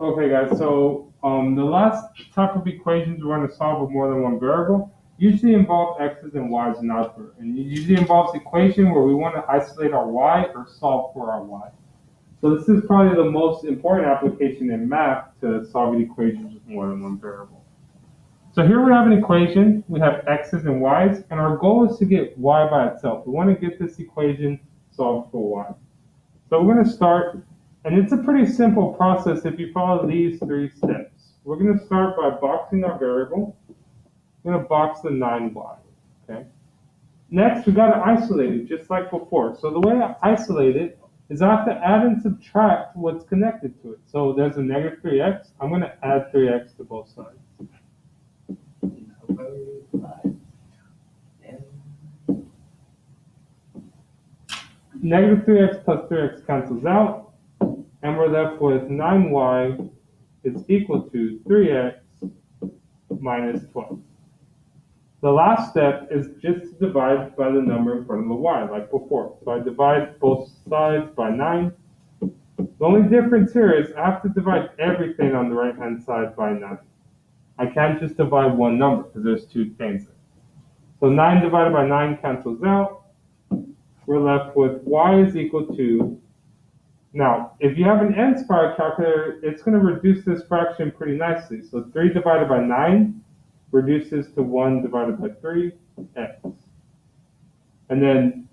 Okay, guys, so the last type of equations we're going to solve with more than one variable usually involve x's and y's in algebra. And it usually involves equation where we want to isolate our y or solve for our y. So this is probably the most important application in math to solving equations with more than one variable. So here we have an equation, we have x's and y's, and our goal is to get y by itself. We want to get this equation solved for y. So we're going to start, and it's a pretty simple process if you follow these three steps. We're going to start by boxing our variable. We're going to box the 9y, okay? Next, we got to isolate it, just like before. So the way I isolate it is I have to add and subtract what's connected to it. So there's a negative 3x. I'm going to add 3x to both sides. Negative 3x plus 3x cancels out, and we're left with 9y is equal to 3x minus 12. The last step is just to divide by the number in front of the y, like before. So I divide both sides by 9. The only difference here is I have to divide everything on the right-hand side by 9. I can't just divide one number because there's two things there. So 9 divided by 9 cancels out. We're left with y is equal to, now, if you have an n-spiral calculator, it's going to reduce this fraction pretty nicely. So 3 divided by 9 reduces to 1 divided by 3, x. And then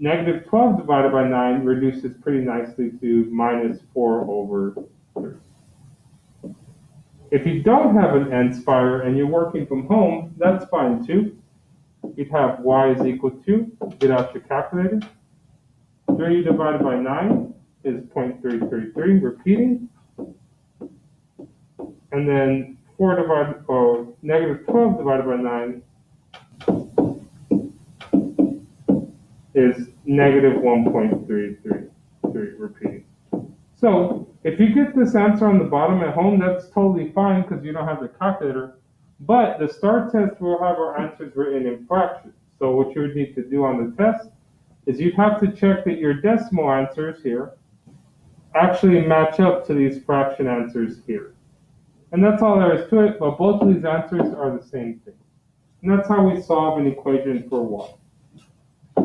negative 12 divided by 9 reduces pretty nicely to minus 4 over 3. If you don't have an n-spiral and you're working from home, that's fine too. You'd have y is equal to, get out your calculator, 3 divided by 9 is 0.333, repeating. And then negative 12 divided by 9 is negative 1.333, repeating. So if you get this answer on the bottom at home, that's totally fine because you don't have the calculator. But the STAR test will have our answers written in fractions. So what you would need to do on the test is you'd have to check that your decimal answers here actually match up to these fraction answers here. And that's all there is to it, but both of these answers are the same thing. And that's how we solve an equation for y.